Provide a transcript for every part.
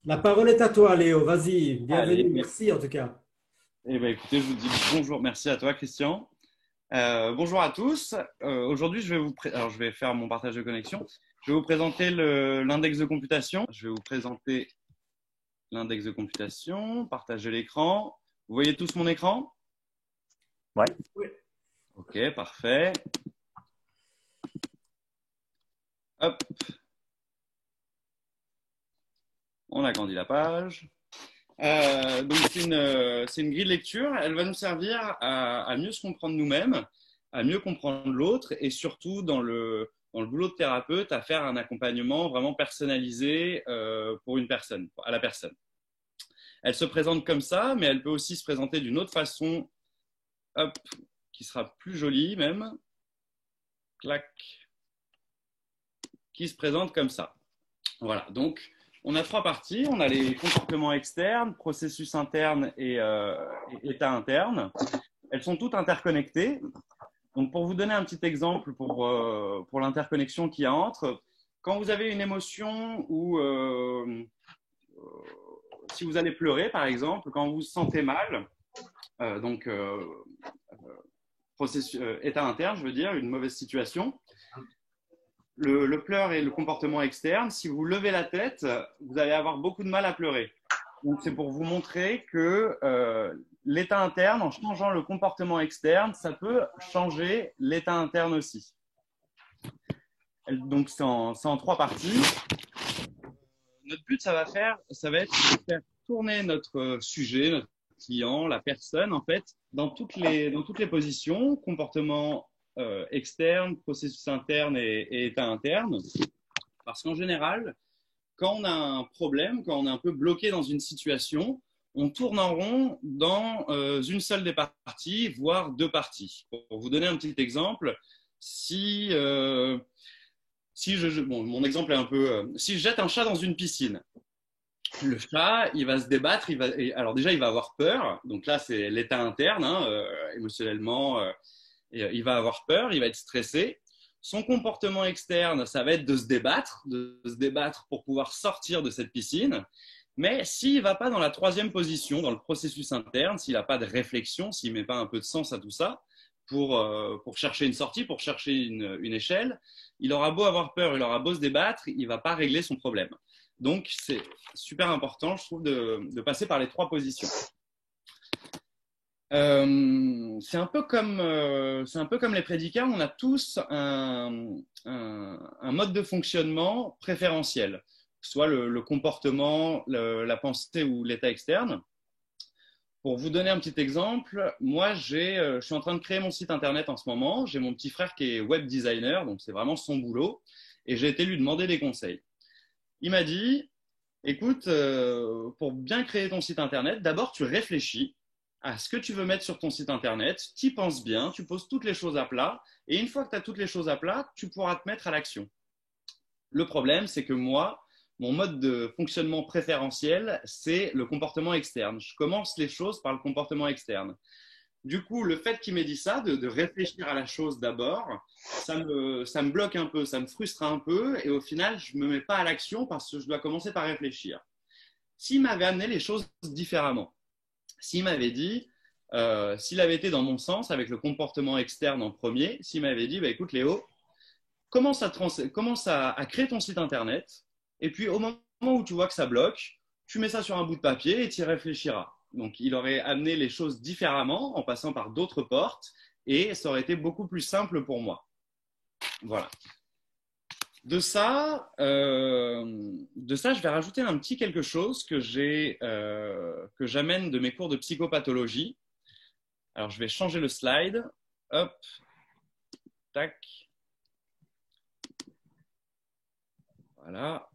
La parole est à toi, Léo. Vas-y, bienvenue. Allez. Merci en tout cas. Eh ben, écoutez, je vous dis bonjour. Merci à toi, Christian. Bonjour à tous. Aujourd'hui, alors, je vais faire mon partage de connexion. Je vais vous présenter l'index de computation. Je vais vous présenter l'index de computation, partager l'écran. Vous voyez tous mon écran? Ouais. Oui. Ok, parfait. Hop, on agrandit la page. Donc, c'est une grille de lecture. Elle va nous servir à mieux se comprendre nous-mêmes, à mieux comprendre l'autre et surtout dans le boulot de thérapeute, à faire un accompagnement vraiment personnalisé pour une personne, à la personne. Elle se présente comme ça, mais elle peut aussi se présenter d'une autre façon, hop, qui sera plus jolie même. Clac, qui se présente comme ça. Voilà, donc on a trois parties. On a les comportements externes, processus interne et état interne. Elles sont toutes interconnectées. Donc, pour vous donner un petit exemple pour l'interconnexion qu'il y a entre, quand vous avez une émotion ou si vous allez pleurer, par exemple, quand vous vous sentez mal, donc état interne, je veux dire, une mauvaise situation, le pleur et le comportement externe, si vous levez la tête, vous allez avoir beaucoup de mal à pleurer. Donc, c'est pour vous montrer que l'état interne, en changeant le comportement externe, ça peut changer l'état interne aussi. Donc, c'est en trois parties. Notre but, ça va être de faire tourner notre sujet, notre client, la personne, en fait, dans toutes les positions, comportement externe, processus interne et état interne. Parce qu'en général, quand on a un problème, quand on est un peu bloqué dans une situation, on tourne en rond dans une seule des parties, voire deux parties. Pour vous donner un petit exemple, bon, mon exemple est un peu, si je jette un chat dans une piscine, le chat, il va se débattre, alors déjà, il va avoir peur. Donc là, c'est l'état interne, hein, émotionnellement, il va avoir peur, il va être stressé. Son comportement externe, ça va être de se débattre pour pouvoir sortir de cette piscine. Mais s'il ne va pas dans la troisième position, dans le processus interne, s'il n'a pas de réflexion, s'il ne met pas un peu de sens à tout ça, pour chercher une sortie, pour chercher une échelle, il aura beau avoir peur, il aura beau se débattre, il ne va pas régler son problème. Donc, c'est super important, je trouve, de passer par les trois positions. C'est un peu comme les prédicats, on a tous un mode de fonctionnement préférentiel, que ce soit le comportement, la pensée ou l'état externe. Pour vous donner un petit exemple, moi, je suis en train de créer mon site internet en ce moment. J'ai mon petit frère qui est web designer, donc c'est vraiment son boulot, et j'ai été lui demander des conseils. Il m'a dit, écoute, pour bien créer ton site internet, d'abord tu réfléchis à ce que tu veux mettre sur ton site internet, tu y penses bien, tu poses toutes les choses à plat, et une fois que tu as toutes les choses à plat, tu pourras te mettre à l'action. Le problème, c'est que moi, mon mode de fonctionnement préférentiel, c'est le comportement externe. Je commence les choses par le comportement externe. Du coup, le fait qu'il m'ait dit ça, de réfléchir à la chose d'abord, ça me bloque un peu, ça me frustre un peu, et au final, je ne me mets pas à l'action parce que je dois commencer par réfléchir. S'il m'avait amené les choses différemment, s'il m'avait dit, s'il avait été dans mon sens avec le comportement externe en premier, s'il m'avait dit, bah, écoute Léo, commence à créer ton site internet, et puis au moment où tu vois que ça bloque, tu mets ça sur un bout de papier et tu y réfléchiras. Donc il aurait amené les choses différemment en passant par d'autres portes, et ça aurait été beaucoup plus simple pour moi. Voilà. De ça, je vais rajouter un petit quelque chose que j'amène de mes cours de psychopathologie. Alors, je vais changer le slide. Hop, tac. Voilà.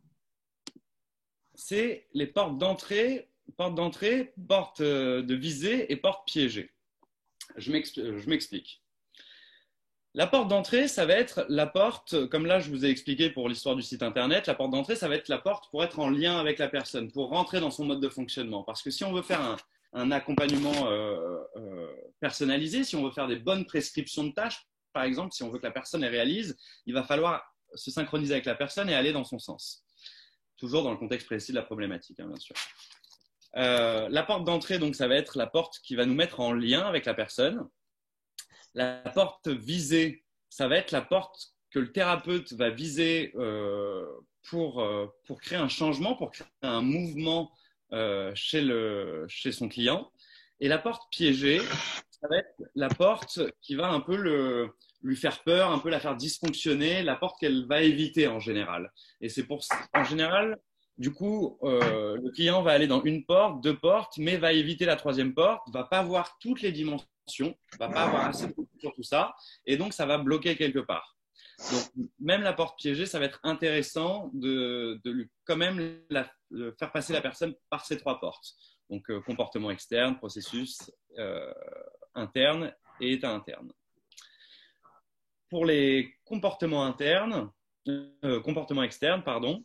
C'est les portes d'entrée, portes de visée et portes piégées. Je m'explique. La porte d'entrée, ça va être la porte, comme là je vous ai expliqué pour l'histoire du site internet, la porte d'entrée, ça va être la porte pour être en lien avec la personne, pour rentrer dans son mode de fonctionnement. Parce que si on veut faire un accompagnement personnalisé, si on veut faire des bonnes prescriptions de tâches, par exemple, si on veut que la personne les réalise, il va falloir se synchroniser avec la personne et aller dans son sens. toujours dans le contexte précis de la problématique, hein, bien sûr. La porte d'entrée, donc, ça va être la porte qui va nous mettre en lien avec la personne. La porte visée, ça va être la porte que le thérapeute va viser pour créer un changement, pour créer un mouvement chez son client. Et la porte piégée, ça va être la porte qui va un peu lui faire peur, un peu la faire dysfonctionner, la porte qu'elle va éviter en général. Et c'est en général, du coup, le client va aller dans une porte, deux portes, mais va éviter la troisième porte, va pas voir toutes les dimensions, va pas avoir assez de recul sur tout ça, et donc ça va bloquer quelque part. Donc, même la porte piégée, ça va être intéressant de lui quand même de faire passer la personne par ces trois portes. Donc, comportement externe, processus interne et état interne. Pour les comportements externes, pardon,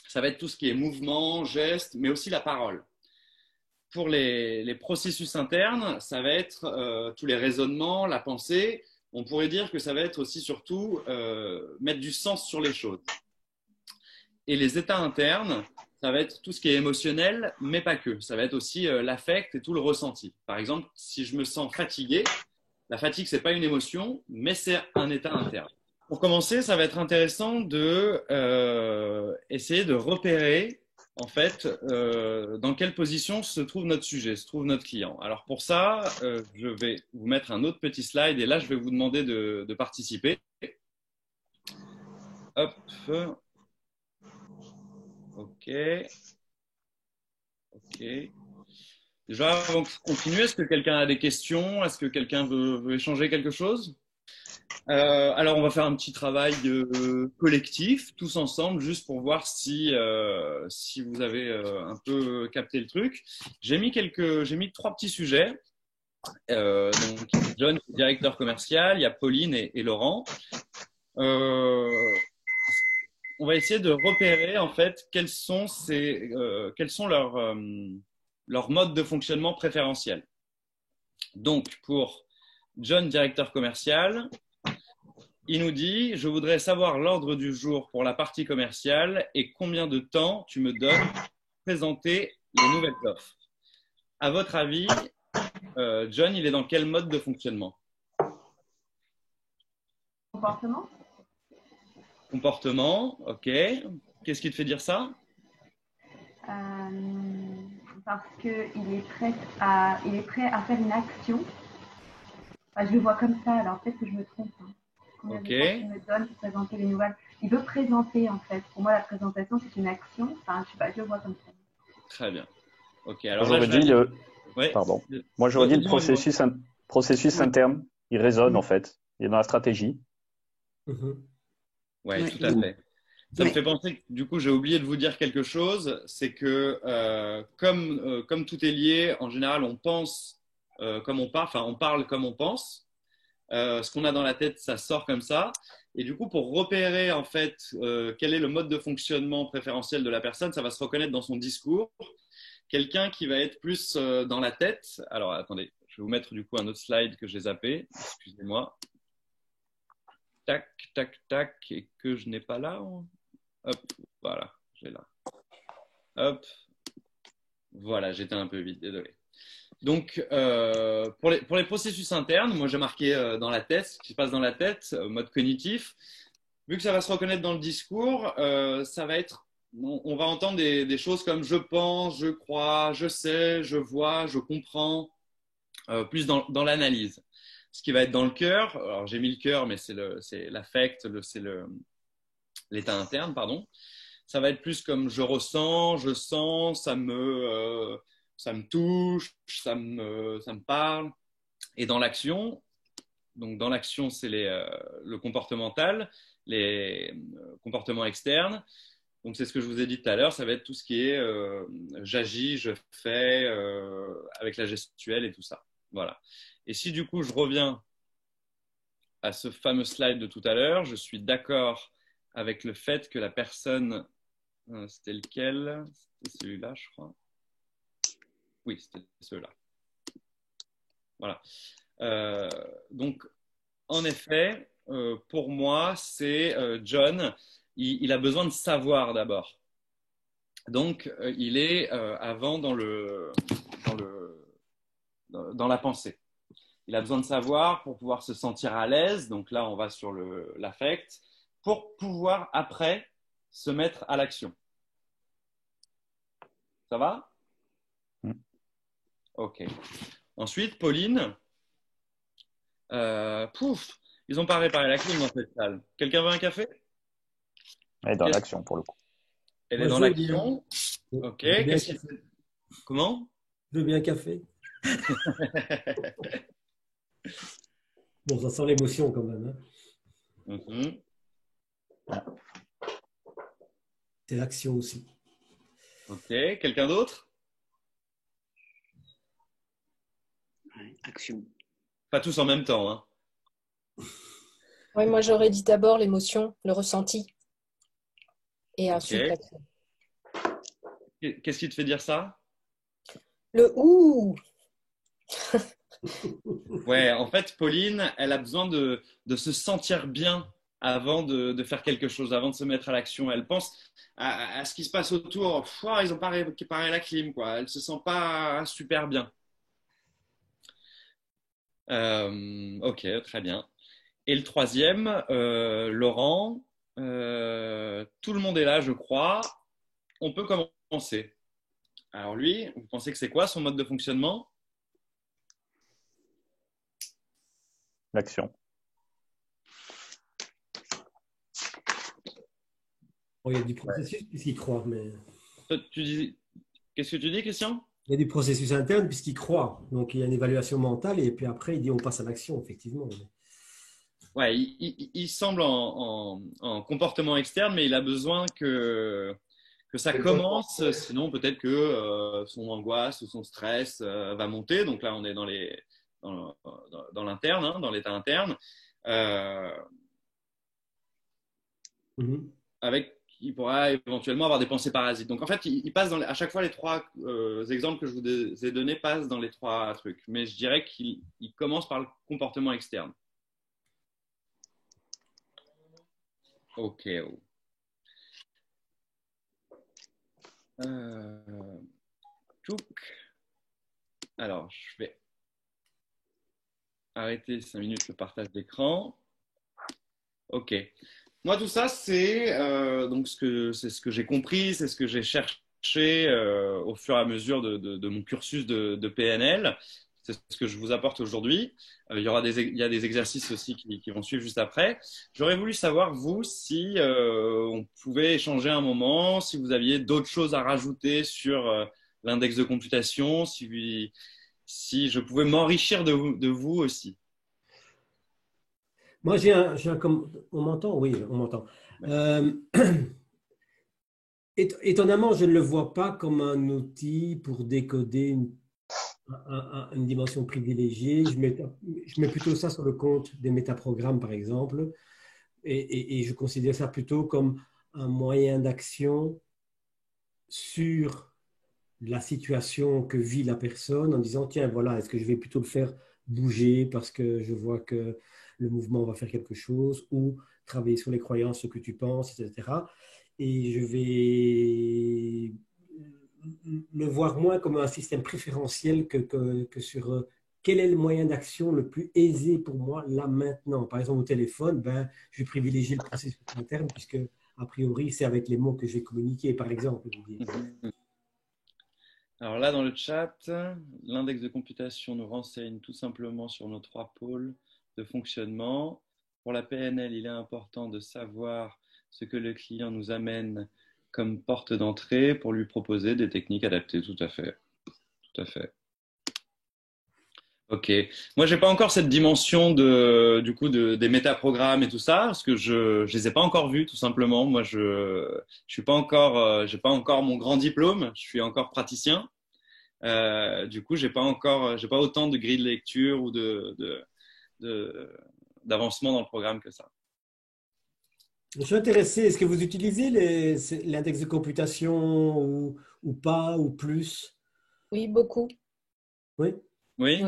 ça va être tout ce qui est mouvement, geste, mais aussi la parole. Pour les processus internes, ça va être tous les raisonnements, la pensée. On pourrait dire que ça va être aussi surtout mettre du sens sur les choses. Et les états internes, ça va être tout ce qui est émotionnel, mais pas que. Ça va être aussi l'affect et tout le ressenti. Par exemple, si je me sens fatigué, la fatigue, ce n'est pas une émotion, mais c'est un état interne. Pour commencer, ça va être intéressant de essayer de repérer en fait dans quelle position se trouve notre sujet, se trouve notre client. Alors pour ça, je vais vous mettre un autre petit slide et là, je vais vous demander de participer. Hop. OK. OK. Déjà, avant de continuer, est-ce que quelqu'un a des questions? Est-ce que quelqu'un veut échanger quelque chose? Alors, on va faire un petit travail collectif, tous ensemble, juste pour voir si vous avez un peu capté le truc. J'ai mis trois petits sujets. Donc, John, directeur commercial, il y a Pauline et Laurent. On va essayer de repérer en fait quels sont leurs modes de fonctionnement préférentiels. Donc, pour John, directeur commercial, il nous dit « Je voudrais savoir l'ordre du jour pour la partie commerciale et combien de temps tu me donnes pour présenter les nouvelles offres. » À votre avis, John, il est dans quel mode de fonctionnement? Comportement. Comportement, ok. Qu'est-ce qui te fait dire ça? Parce qu'il est prêt à faire une action. Enfin, je le vois comme ça, alors peut-être que je me trompe. Hein. Combien de temps il me donne pour présenter les nouvelles? Il veut présenter en fait. Pour moi, la présentation, c'est une action. Enfin, je sais pas, je le vois comme ça. Très bien. Ok, alors j'aurais dit Pardon. Moi, j'aurais dit le processus interne. Il résonne en fait. Il est dans la stratégie. Oui, tout à fait. Ça me fait penser que du coup, j'ai oublié de vous dire quelque chose. C'est que comme tout est lié, en général, on pense comme on parle, enfin, on parle comme on pense. Ce qu'on a dans la tête, ça sort comme ça. Et du coup, pour repérer en fait quel est le mode de fonctionnement préférentiel de la personne, ça va se reconnaître dans son discours. Quelqu'un qui va être plus dans la tête. Alors, attendez, je vais vous mettre du coup un autre slide que j'ai zappé. Excusez-moi. Tac, tac, tac, et que je n'ai pas là. Hop, voilà, j'ai là. Hop, voilà, j'étais un peu vite, désolé. Donc, pour les processus internes, moi j'ai marqué dans la tête, ce qui se passe dans la tête, mode cognitif. Vu que ça va se reconnaître dans le discours, ça va être, on va entendre des choses comme je pense, je crois, je sais, je vois, je comprends, plus dans l'analyse. Ce qui va être dans le cœur, alors j'ai mis le cœur, mais c'est l'affect, c'est l'état interne, pardon. Ça va être plus comme je ressens, je sens, ça me touche, ça me parle. Et dans l'action, donc dans l'action, c'est le comportemental, les comportements externes. Donc c'est ce que je vous ai dit tout à l'heure, ça va être tout ce qui est j'agis, je fais, avec la gestuelle et tout ça. Voilà. Et si du coup je reviens à ce fameux slide de tout à l'heure, je suis d'accord avec le fait que la personne, c'était lequel? C'était celui-là, je crois. Oui, c'était celui-là. Voilà. Donc, en effet, pour moi, c'est John, il a besoin de savoir d'abord. Donc, il est avant dans la pensée. Il a besoin de savoir pour pouvoir se sentir à l'aise. Donc là, on va sur l'affect pour pouvoir après se mettre à l'action. Ça va? Ok. Ensuite, Pauline. Ils n'ont pas réparé la clim dans cette salle. Quelqu'un veut un café? Elle est dans l'action pour le coup. Elle est dans l'action. Ok. Comment? Je veux bien un café. Bon, ça sent l'émotion quand même. Hein. C'est l'action aussi. Ok. Quelqu'un d'autre? Action. Pas tous en même temps. Hein. Oui, moi j'aurais dit d'abord l'émotion, le ressenti. Et ensuite l'action. Qu'est-ce qui te fait dire ça? Le ouh. Ouais, en fait, Pauline, elle a besoin de se sentir bien avant de faire quelque chose, avant de se mettre à l'action. Elle pense à ce qui se passe autour. Ils n'ont pas réparé la clim, quoi. Elle ne se sent pas super bien. Ok, très bien. Et le troisième, Laurent, tout le monde est là, je crois. On peut commencer. Alors lui, vous pensez que c'est quoi son mode de fonctionnement? L'action. Bon, il y a du processus puisqu'il croit. Mais... Qu'est-ce que tu dis, Christian? Il y a du processus interne puisqu'il croit. Donc, il y a une évaluation mentale et puis après, il dit on passe à l'action, effectivement. Ouais, il semble en comportement externe, mais il a besoin que ça commence, sinon peut-être que son angoisse ou son stress va monter. Donc là, on est dans l'interne, hein, dans l'état interne. Il pourra éventuellement avoir des pensées parasites. Donc en fait, il passe à chaque fois les trois exemples que je vous ai donnés passent dans les trois trucs. Mais je dirais qu'il commence par le comportement externe. Ok. Alors, je vais arrêter 5 minutes le partage d'écran. Ok. Moi, tout ça, c'est ce que j'ai compris, c'est ce que j'ai cherché au fur et à mesure de mon cursus de PNL. C'est ce que je vous apporte aujourd'hui. Il y a des exercices aussi qui vont suivre juste après. J'aurais voulu savoir, vous, si on pouvait échanger un moment, si vous aviez d'autres choses à rajouter sur l'index de computation, si je pouvais m'enrichir de vous aussi. Moi, on m'entend? Oui, on m'entend. Étonnamment, je ne le vois pas comme un outil pour décoder une dimension privilégiée. Je mets plutôt ça sur le compte des métaprogrammes, par exemple, et je considère ça plutôt comme un moyen d'action sur la situation que vit la personne en disant, tiens, voilà, est-ce que je vais plutôt le faire bouger parce que je vois que le mouvement va faire quelque chose, ou travailler sur les croyances, ce que tu penses, etc. Et je vais le voir moins comme un système préférentiel que sur quel est le moyen d'action le plus aisé pour moi là maintenant. Par exemple, au téléphone, je vais privilégier le processus interne puisque, a priori, c'est avec les mots que je vais communiquer, par exemple. Alors là, dans le chat, l'index de computation nous renseigne tout simplement sur nos 3 pôles de fonctionnement. Pour la PNL, il est important de savoir ce que le client nous amène comme porte d'entrée pour lui proposer des techniques adaptées. Tout à fait. Tout à fait. Ok. Moi, j'ai pas encore cette dimension des métaprogrammes et tout ça, parce que je les ai pas encore vus, tout simplement. Moi, je suis pas encore, j'ai pas encore mon grand diplôme. Je suis encore praticien. Du coup, j'ai pas autant de grilles de lecture ou d'avancement dans le programme que ça. Je suis intéressé. Est-ce que vous utilisez l'index de computation ou pas, ou plus? Oui, beaucoup. Oui? Oui.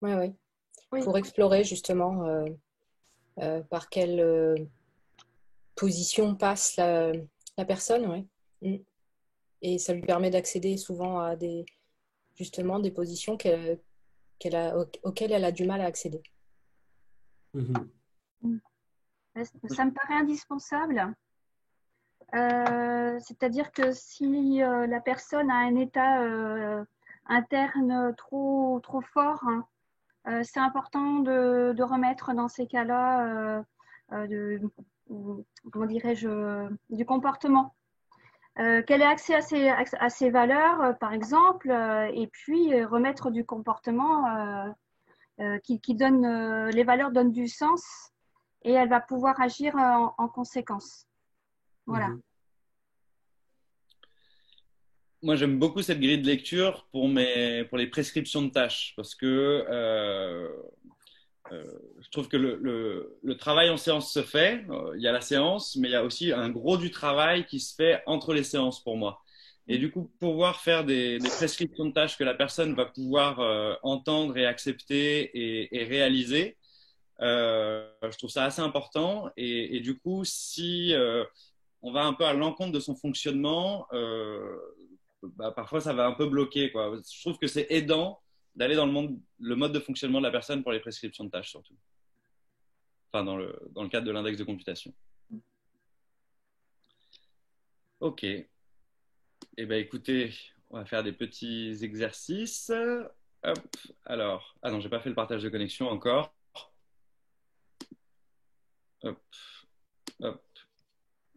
Oui. Pour explorer justement par quelle position passe la personne, oui. Et ça lui permet d'accéder souvent à justement des positions auxquelles elle a du mal à accéder. Ça me paraît indispensable. C'est-à-dire que si la personne a un état interne trop fort, hein, c'est important de remettre dans ces cas-là comment dirais-je, du comportement. Qu'elle ait accès à ses valeurs, par exemple, et puis remettre du comportement qui donne, les valeurs donnent du sens et elle va pouvoir agir en conséquence. Voilà. Moi, j'aime beaucoup cette grille de lecture pour les prescriptions de tâches parce que je trouve que le travail en séance se fait. Il y a la séance, mais il y a aussi un gros du travail qui se fait entre les séances pour moi. Et du coup, pouvoir faire des prescriptions de tâches que la personne va pouvoir entendre et accepter et réaliser, je trouve ça assez important. Et du coup, si on va un peu à l'encontre de son fonctionnement, parfois ça va un peu bloquer, quoi. Je trouve que c'est aidant d'aller dans le mode de fonctionnement de la personne pour les prescriptions de tâches surtout. Enfin, dans le cadre de l'index de computation. Ok. Eh bien, écoutez, on va faire des petits exercices. Hop. Alors, ah non, j'ai pas fait le partage de connexion encore. Hop. Hop.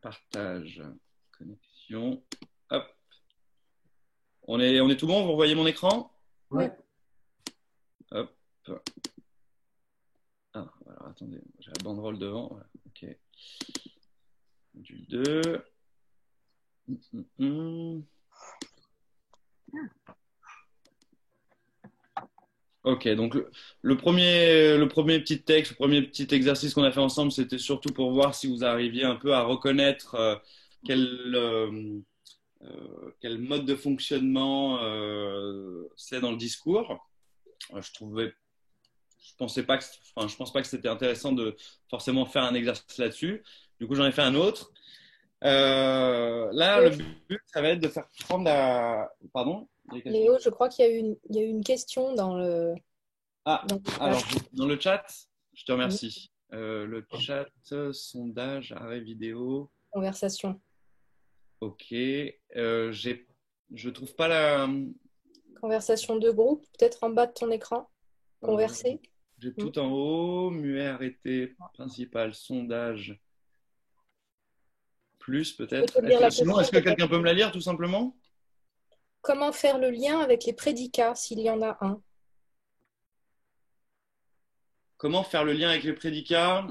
Partage connexion. Hop. On est tout bon? Vous voyez mon écran? Ouais. Hop. Ah, alors attendez, j'ai la banderole devant. Voilà. Ok. Module 2. Ok, donc le premier petit texte, le premier petit exercice qu'on a fait ensemble, c'était surtout pour voir si vous arriviez un peu à reconnaître quel mode de fonctionnement c'est dans le discours. Je pense pas que c'était intéressant de forcément faire un exercice là-dessus. Du coup, j'en ai fait un autre. Là, le but, ça va être de faire prendre la... Pardon? Léo, je crois qu'il y a eu une question dans le... Alors, dans le chat, je te remercie. Le chat, sondage, arrêt vidéo. Conversation. Ok. Je trouve pas la... Conversation de groupe, peut-être en bas de ton écran. Converser. J'ai tout en haut. Muet, arrêté, principal, sondage. Plus peut-être. Est-ce que quelqu'un peut me la lire tout simplement? Comment faire le lien avec les prédicats s'il y en a un? Comment faire le lien avec les prédicats?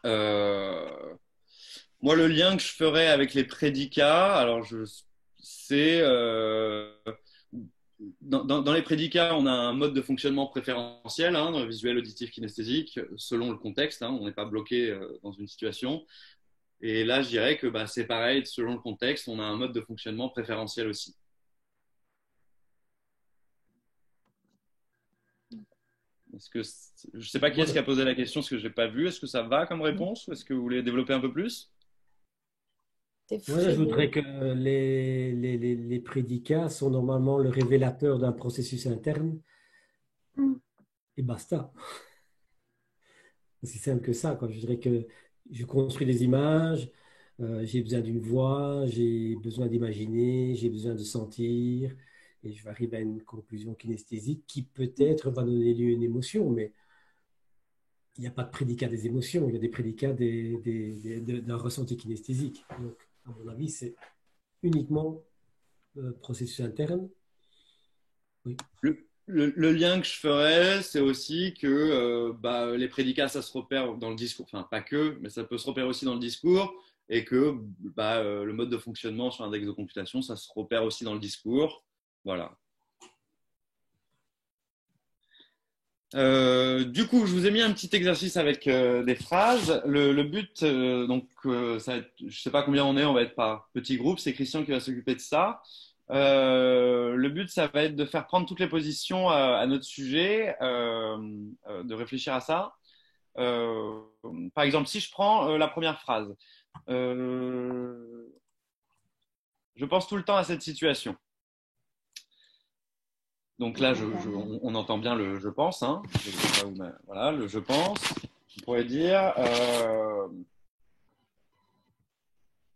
Moi, le lien que je ferais avec les prédicats, alors c'est dans les prédicats, on a un mode de fonctionnement préférentiel, hein, dans le visuel, auditif, kinesthésique, selon le contexte. Hein, on n'est pas bloqué dans une situation. Et là, je dirais que c'est pareil, selon le contexte, on a un mode de fonctionnement préférentiel aussi. Je ne sais pas qui est-ce qui a posé la question, parce que je n'ai pas vu. Est-ce que ça va comme réponse ou est-ce que vous voulez développer un peu plus? Moi, j'ajouterais que les prédicats sont normalement le révélateur d'un processus interne. Et basta. C'est simple que ça, quoi. Je dirais que je construis des images, j'ai besoin d'une voix, j'ai besoin d'imaginer, j'ai besoin de sentir, et je vais arriver à une conclusion kinesthésique qui peut-être va donner lieu à une émotion, mais il n'y a pas de prédicat des émotions, il y a des prédicats d'un ressenti kinesthésique. Donc, à mon avis, c'est uniquement processus interne. Oui. Le lien que je ferais, c'est aussi que les prédicats, ça se repère dans le discours. Enfin, pas que, mais ça peut se repérer aussi dans le discours. Et que le mode de fonctionnement sur l'index de computation, ça se repère aussi dans le discours. Voilà. Du coup, je vous ai mis un petit exercice avec des phrases. Le but, ça va être, je ne sais pas combien on va être par petit groupe. C'est Christian qui va s'occuper de ça. Le but, ça va être de faire prendre toutes les positions à notre sujet, de réfléchir à ça. Par exemple, si je prends la première phrase, Je pense tout le temps à cette situation. Donc là, on entend bien le je pense. Hein. Voilà, le je pense. On pourrait dire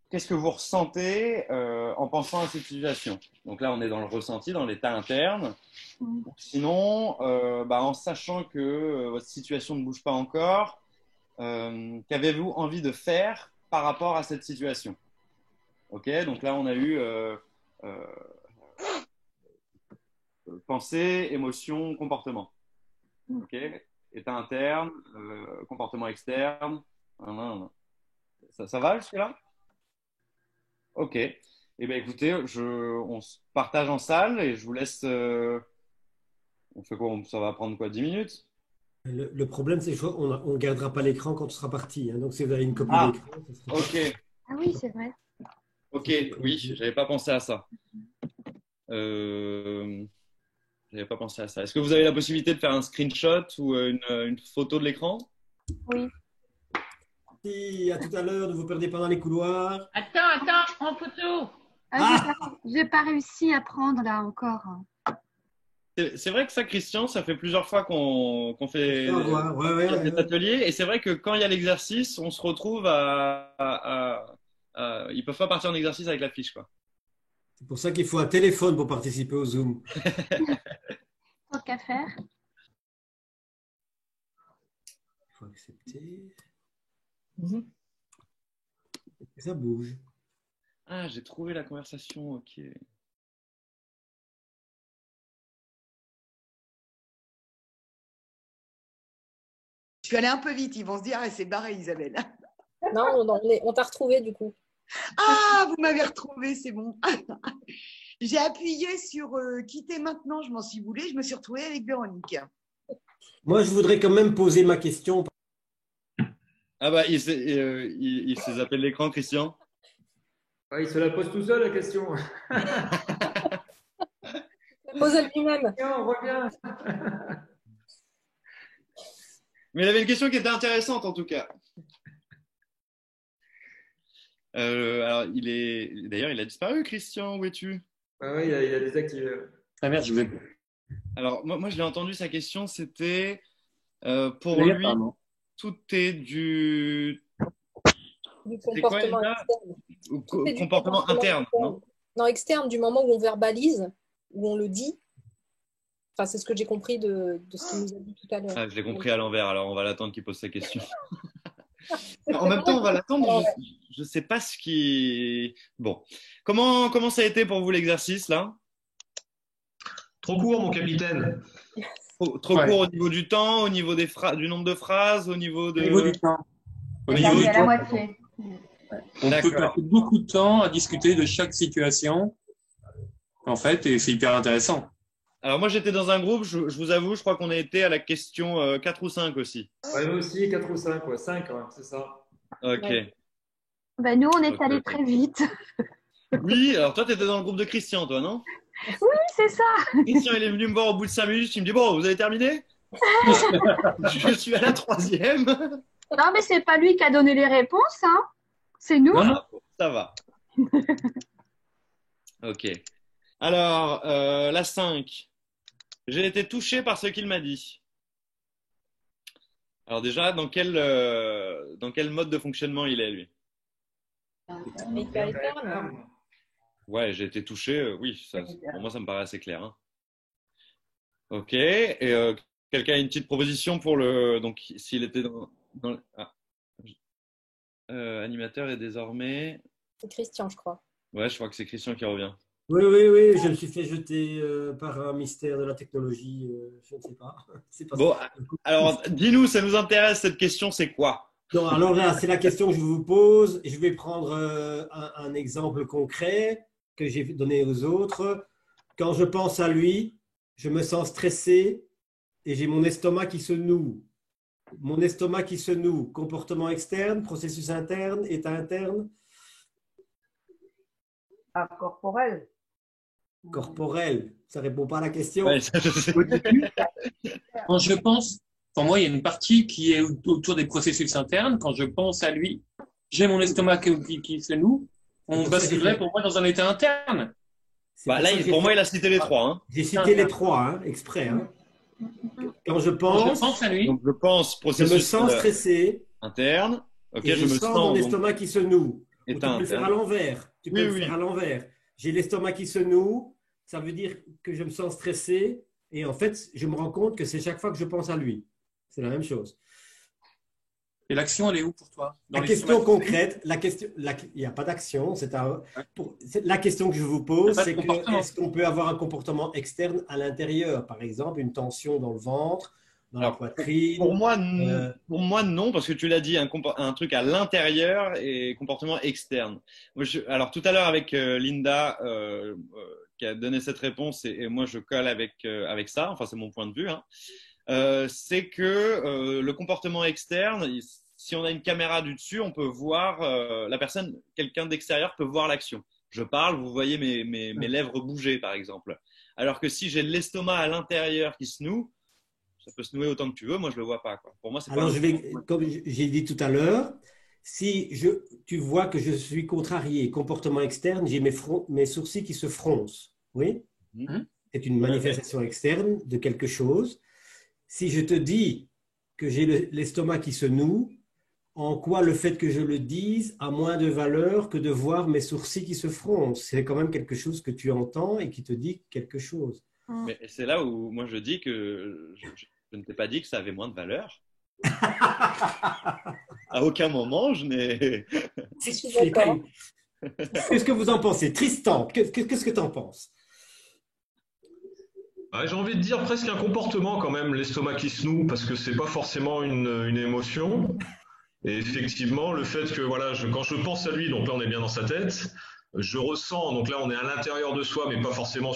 qu'est-ce que vous ressentez en pensant à cette situation? Donc là, on est dans le ressenti, dans l'état interne. Sinon, en sachant que votre situation ne bouge pas encore, qu'avez-vous envie de faire par rapport à cette situation? Ok, donc là, on a eu pensée, émotion, comportement. Ok, état interne, comportement externe. Ça va jusque-là? Ok. Eh bien, écoutez, on se partage en salle et je vous laisse. On fait quoi? Ça va prendre quoi? 10 minutes? Le problème, c'est qu'on ne gardera pas l'écran quand tu seras parti. Hein. Donc, si vous avez une copie d'écran, ça sera ok. Ah oui, c'est vrai. Ok, oui, j'avais pas pensé à ça. J'avais pas pensé à ça. Est-ce que vous avez la possibilité de faire un screenshot ou une photo de l'écran? Oui. Si, à tout à l'heure, ne vous perdez pas dans les couloirs. Attends, je prends photo. J'ai pas réussi à prendre là encore. C'est vrai que ça, Christian, ça fait plusieurs fois qu'on fait cet atelier. Et c'est vrai que quand il y a l'exercice, on se retrouve ils peuvent pas partir en exercice avec la fiche, quoi. C'est pour ça qu'il faut un téléphone pour participer au Zoom. Tant qu'à faire. Il faut accepter. Et ça bouge. Ah, j'ai trouvé la conversation, ok. Je suis allée un peu vite, ils vont se dire, c'est barré Isabelle. Non, on t'a retrouvé du coup. Ah, vous m'avez retrouvé, c'est bon. J'ai appuyé sur quitter maintenant, je m'en suis voulu, je me suis retrouvée avec Véronique. Moi, je voudrais quand même poser ma question. Ah bah, il s'est zappé l'écran, Christian. Ouais, il se la pose tout seul, la question. Pose-le lui-même. On revient. Mais il avait une question qui était intéressante, en tout cas. Alors, d'ailleurs, il a disparu, Christian. Où es-tu? Oui, il a désactivé. Ah merde, je vais. Alors, moi, je l'ai entendu, sa question, c'était pour lui, tout est du comportement externe. Comportement interne, non? Non, externe, du moment où on verbalise, où on le dit. Enfin, c'est ce que j'ai compris de ce qu'il nous a dit tout à l'heure. Ah, je l'ai compris à l'envers, alors on va l'attendre qu'il pose sa question. En même temps, on va l'attendre. Je ne sais pas ce qui... Bon. Comment ça a été pour vous l'exercice, là? Trop court, mon capitaine. Trop court au niveau du temps, au niveau du nombre de phrases, au niveau de... Au niveau du temps. Au niveau du temps. La moitié. On peut passer beaucoup de temps à discuter de chaque situation, en fait, et c'est hyper intéressant. Alors moi, j'étais dans un groupe, je vous avoue, je crois qu'on a été à la question 4 ou 5 aussi. Ouais, nous aussi, 4 ou 5, ouais. 5, ouais, c'est ça. Ok. Ouais. Ben, nous, on est allés très vite. Oui, alors toi, tu étais dans le groupe de Christian, toi, non? Oui, c'est ça. Christian, il est venu me voir au bout de 5 minutes, il me dit, bon, vous avez terminé? Je suis à la 3e. Non, mais c'est pas lui qui a donné les réponses, hein. C'est nous. Ah, ça va. Ok. Alors, la 5. J'ai été touché par ce qu'il m'a dit. Alors déjà, dans quel mode de fonctionnement il est, lui? Ouais, j'ai été touché. Oui, pour moi, ça me paraît assez clair. Hein. Ok. Et quelqu'un a une petite proposition pour le... Donc, s'il était animateur est désormais... C'est Christian, je crois. Ouais, je crois que c'est Christian qui revient. Oui, je me suis fait jeter par un mystère de la technologie, je ne sais pas. Bon, alors dis-nous, ça nous intéresse cette question, c'est quoi? Non, alors là, c'est la question que je vous pose. Je vais prendre un exemple concret que j'ai donné aux autres. Quand je pense à lui, je me sens stressé et j'ai mon estomac qui se noue. Mon estomac qui se noue, comportement externe, processus interne, état interne. Ah, corporel. Corporel, ça ne répond pas à la question. Ouais, Quand je pense, pour moi, il y a une partie qui est autour des processus internes. Quand je pense à lui, j'ai mon estomac qui se noue On basculerait pour moi dans un état interne. Bah, là, pour moi, il a cité les trois. Hein. J'ai cité les trois, hein, exprès. Hein. Quand je pense à lui. Donc, je pense processus je me sens stressé. Interne. Ok, et je me sens mon estomac qui se noue. Ou tu peux le faire à l'envers. Tu peux le faire à l'envers. J'ai l'estomac qui se noue. Ça veut dire que je me sens stressé. Et en fait, je me rends compte que c'est chaque fois que je pense à lui. C'est la même chose. Et l'action, elle est où pour toi? La question concrète, il n'y a pas d'action. La question que je vous pose, c'est est-ce qu'on peut avoir un comportement externe à l'intérieur? Par exemple, une tension dans le ventre, dans la poitrine. Pour moi, non, parce que tu l'as dit, un truc à l'intérieur et comportement externe. Alors, tout à l'heure, avec Linda, qui a donné cette réponse, et moi, je colle avec ça. Enfin, c'est mon point de vue. Hein. C'est que le comportement externe, si on a une caméra du dessus, on peut voir la personne, quelqu'un d'extérieur peut voir l'action. Je parle, vous voyez mes lèvres bouger, par exemple. Alors que si j'ai l'estomac à l'intérieur qui se noue, ça peut se nouer autant que tu veux, moi je le vois pas. Quoi. Pour moi, c'est pas. Alors, comme j'ai dit tout à l'heure, si tu vois que je suis contrarié, comportement externe, j'ai mes sourcils qui se froncent. Oui, c'est une manifestation externe de quelque chose. Si je te dis que j'ai l'estomac qui se noue, en quoi le fait que je le dise a moins de valeur que de voir mes sourcils qui se froncent? C'est quand même quelque chose que tu entends et qui te dit quelque chose. Mais c'est là où moi je dis que je ne t'ai pas dit que ça avait moins de valeur. À aucun moment, je n'ai. Qu'est-ce que vous en pensez? Tristan, qu'est-ce que tu en penses? J'ai envie de dire presque un comportement quand même, l'estomac qui se noue, parce que c'est pas forcément une émotion. Et effectivement, le fait que voilà, quand je pense à lui, donc là on est bien dans sa tête, je ressens, donc là on est à l'intérieur de soi, mais pas forcément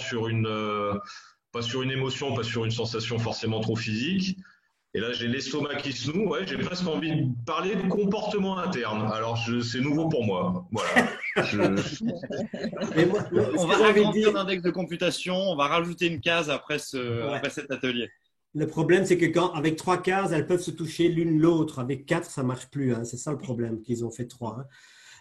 pas sur une émotion, pas sur une sensation forcément trop physique. Et là j'ai l'estomac qui se noue, j'ai presque envie de parler de comportement interne. Alors c'est nouveau pour moi, voilà. On va agrandir l'index de computation, on va rajouter une case après cet atelier. Le problème, c'est que avec 3 cases, elles peuvent se toucher l'une l'autre. Avec 4, ça ne marche plus. Hein. C'est ça le problème qu'ils ont fait 3.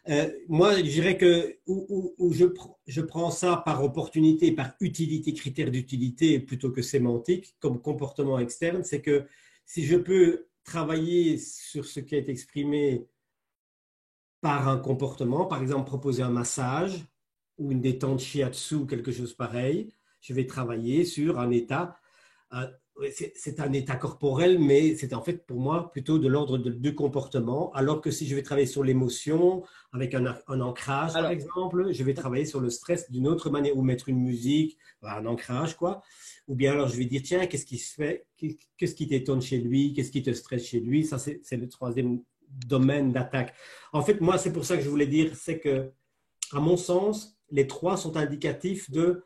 Hein. Moi, je dirais que où je prends ça par opportunité, par utilité, critère d'utilité, plutôt que sémantique, comme comportement externe, c'est que si je peux travailler sur ce qui est exprimé par un comportement, par exemple proposer un massage ou une détente shiatsu, quelque chose pareil, je vais travailler sur un état. C'est un état corporel, mais c'est en fait pour moi plutôt de l'ordre du comportement, alors que si je vais travailler sur l'émotion, avec un ancrage par exemple, je vais travailler sur le stress d'une autre manière, ou mettre une musique, un ancrage quoi, ou bien alors je vais dire tiens, qu'est-ce qui se fait, qu'est-ce qui t'étonne chez lui, qu'est-ce qui te stresse chez lui, ça c'est le troisième domaine d'attaque. En fait, moi c'est pour ça que je voulais dire, c'est que à mon sens, les 3 sont indicatifs de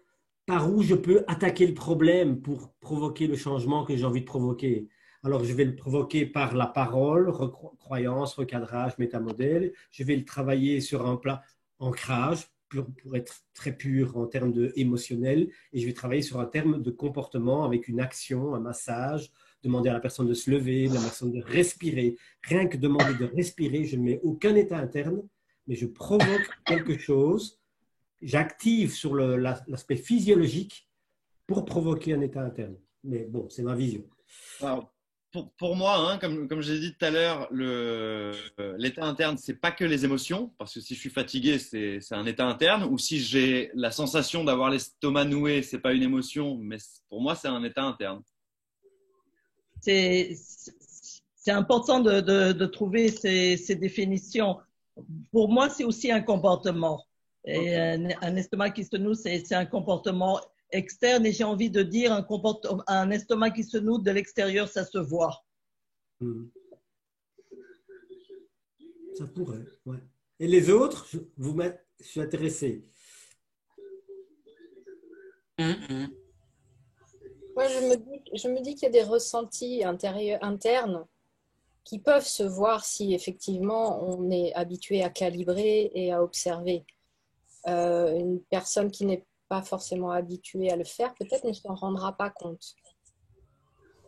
par où je peux attaquer le problème pour provoquer le changement que j'ai envie de provoquer. Alors, je vais le provoquer par la parole, croyance, recadrage, métamodèle. Je vais le travailler sur un plat ancrage pour être très pur en termes émotionnel. Et je vais travailler sur un terme de comportement avec une action, un massage, demander à la personne de se lever, la personne de respirer. Rien que demander de respirer, je ne mets aucun état interne, mais je provoque quelque chose. J'active sur l'aspect physiologique pour provoquer un état interne. Mais bon, c'est ma vision. Alors, pour moi, hein, comme j'ai dit tout à l'heure, l'état interne, c'est pas que les émotions, parce que si je suis fatigué, c'est un état interne, ou si j'ai la sensation d'avoir l'estomac noué, c'est pas une émotion, mais pour moi, c'est un état interne. C'est important de trouver ces définitions. Pour moi, c'est aussi un comportement. Et un estomac qui se noue, c'est un comportement externe. Et j'ai envie de dire, un estomac qui se noue de l'extérieur, ça se voit. Ça pourrait, ouais. Et les autres, je suis intéressé. Moi, je me dis qu'il y a des ressentis internes qui peuvent se voir si effectivement on est habitué à calibrer et à observer. Une personne qui n'est pas forcément habituée à le faire, peut-être ne s'en rendra pas compte,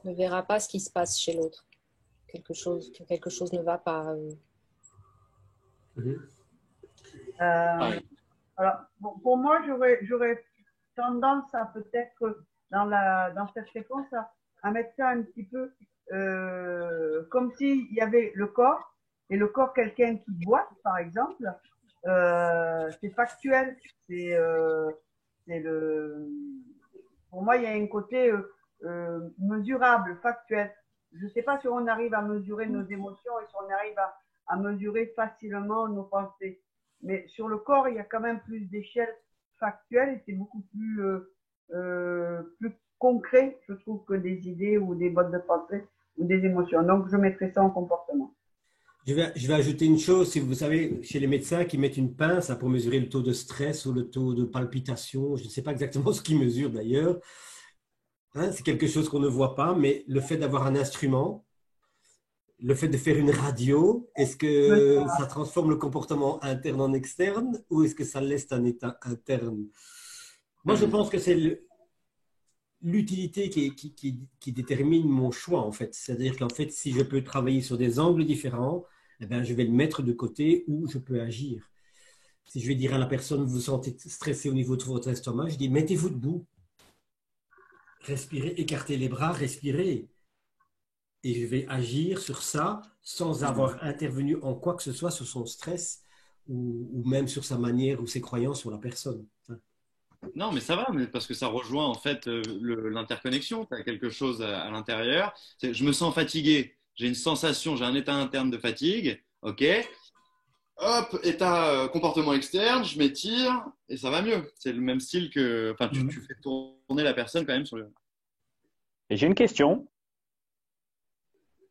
ne verra pas ce qui se passe chez l'autre, quelque chose ne va pas. Alors, bon, pour moi, j'aurais tendance à peut-être, dans cette réponse, à mettre ça un petit peu comme s'il y avait le corps, et le corps, quelqu'un qui boite, par exemple, c'est factuel. Pour moi, il y a un côté mesurable, factuel. Je ne sais pas si on arrive à mesurer nos émotions et si on arrive à mesurer facilement nos pensées. Mais sur le corps, il y a quand même plus d'échelles factuelles et c'est beaucoup plus concret, je trouve, que des idées ou des modes de pensée ou des émotions. Donc, je mettrai ça en comportement. Je vais ajouter une chose. Si vous savez, chez les médecins qui mettent une pince pour mesurer le taux de stress ou le taux de palpitation, je ne sais pas exactement ce qu'ils mesurent d'ailleurs. Hein, c'est quelque chose qu'on ne voit pas, mais le fait d'avoir un instrument, le fait de faire une radio, est-ce que ça transforme le comportement interne en externe ou est-ce que ça laisse un état interne? Moi, je pense que c'est l'utilité qui détermine mon choix, en fait. C'est-à-dire qu'en fait, si je peux travailler sur des angles différents, eh bien, je vais le mettre de côté où je peux agir. Si je vais dire à la personne, vous vous sentez stressé au niveau de votre estomac, je dis, mettez-vous debout. Respirez, écartez les bras, respirez. Et je vais agir sur ça sans avoir intervenu en quoi que ce soit sur son stress ou même sur sa manière ou ses croyances sur la personne. Non, mais ça va, mais parce que ça rejoint en fait l'interconnexion. Tu as quelque chose à l'intérieur. Je me sens fatigué. J'ai une sensation, j'ai un état interne de fatigue. OK. Hop, état comportement externe, je m'étire et ça va mieux. C'est le même style que. Enfin, tu fais tourner la personne quand même sur le. Et j'ai une question.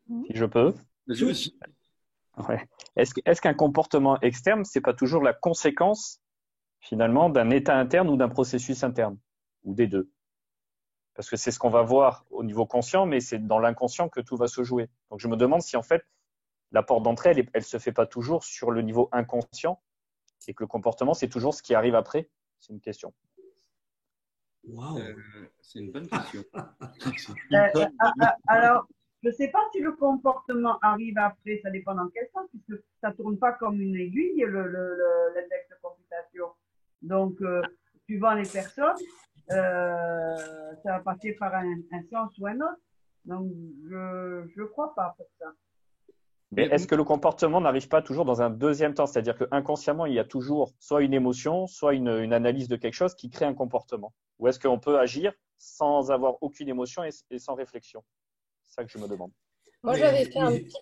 Si je peux. Vas-y aussi. Ouais. Est-ce qu'un comportement externe, c'est pas toujours la conséquence finalement d'un état interne ou d'un processus interne, ou des deux? Parce que c'est ce qu'on va voir au niveau conscient, mais c'est dans l'inconscient que tout va se jouer. Donc je me demande si en fait la porte d'entrée, elle se fait pas toujours sur le niveau inconscient, et que le comportement, c'est toujours ce qui arrive après. C'est une question. Wow. C'est une bonne question. Alors, je ne sais pas si le comportement arrive après, ça dépend dans quel sens, puisque ça ne tourne pas comme une aiguille, l'index de computation. Donc, suivant les personnes, ça va passer par un sens ou un autre. Donc, je ne crois pas pour ça. Mais est-ce que le comportement n'arrive pas toujours dans un deuxième temps? C'est-à-dire qu'inconsciemment, il y a toujours soit une émotion, soit une analyse de quelque chose qui crée un comportement. Ou est-ce qu'on peut agir sans avoir aucune émotion et sans réflexion? C'est ça que je me demande. Moi, j'avais fait un petit...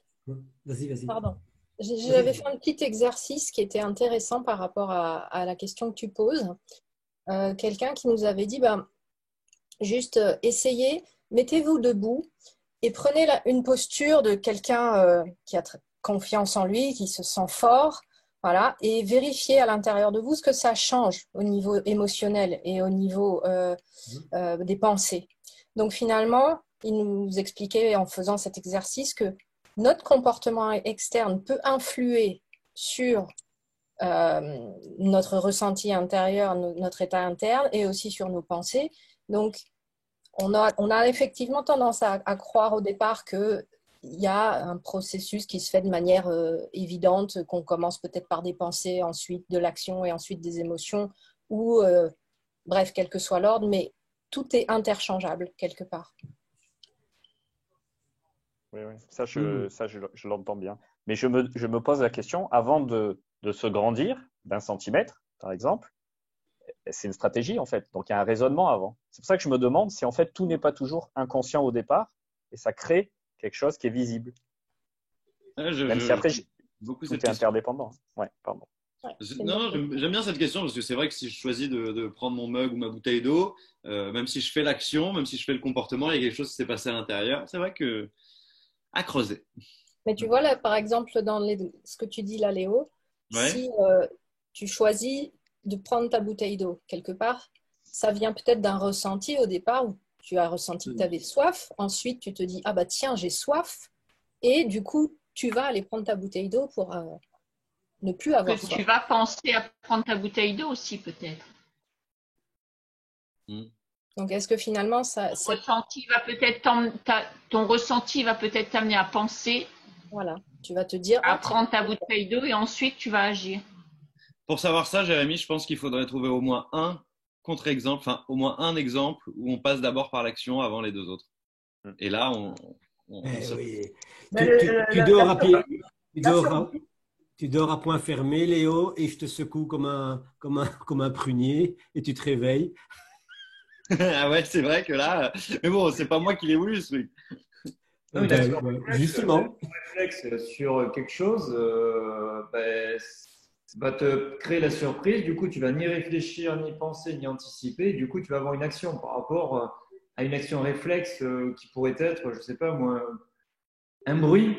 Vas-y. Pardon. J'avais fait un petit exercice qui était intéressant par rapport à la question que tu poses. Quelqu'un qui nous avait dit, juste essayez, mettez-vous debout et prenez une posture de quelqu'un qui a confiance en lui, qui se sent fort, voilà, et vérifiez à l'intérieur de vous ce que ça change au niveau émotionnel et au niveau des pensées. Donc finalement, il nous expliquait en faisant cet exercice que notre comportement externe peut influer sur notre ressenti intérieur, notre état interne et aussi sur nos pensées. Donc, on a effectivement tendance à croire au départ qu'il y a un processus qui se fait de manière évidente, qu'on commence peut-être par des pensées, ensuite de l'action et ensuite des émotions, ou bref, quel que soit l'ordre, mais tout est interchangeable quelque part. Oui, ça je l'entends bien. Mais je me pose la question, avant de se grandir d'1 centimètre, par exemple, c'est une stratégie en fait. Donc il y a un raisonnement avant. C'est pour ça que je me demande si en fait tout n'est pas toujours inconscient au départ et ça crée quelque chose qui est visible. Même si après, tout est interdépendant. Ouais, pardon. Non, j'aime bien cette question parce que c'est vrai que si je choisis de prendre mon mug ou ma bouteille d'eau, même si je fais l'action, même si je fais le comportement, il y a quelque chose qui s'est passé à l'intérieur. C'est vrai que à creuser. Mais tu vois là, par exemple, dans ce que tu dis là, Léo, si tu choisis de prendre ta bouteille d'eau quelque part, ça vient peut-être d'un ressenti au départ où tu as ressenti que tu avais soif. Ensuite, tu te dis, ah bah tiens, j'ai soif. Et du coup, tu vas aller prendre ta bouteille d'eau pour ne plus avoir soif. Tu vas penser à prendre ta bouteille d'eau aussi, peut-être. Donc, est-ce que finalement, ton ressenti va peut-être t'amener à penser. Voilà, tu vas te dire. À prendre ta bouteille d'eau et ensuite, tu vas agir. Pour savoir ça, Jérémy, je pense qu'il faudrait trouver au moins un contre-exemple, enfin au moins un exemple où on passe d'abord par l'action avant les deux autres. Et là, oui. Mais Tu dors à pied. Tu dors à point fermé, Léo, et je te secoue comme un prunier et tu te réveilles. Ah ouais, c'est vrai que là, mais bon, c'est pas moi qui l'ai voulu, ce truc. Justement. Un réflexe sur quelque chose va te créer la surprise. Du coup, tu vas ni réfléchir, ni penser, ni anticiper. Du coup, tu vas avoir une action par rapport à une action réflexe qui pourrait être, je sais pas moi, un bruit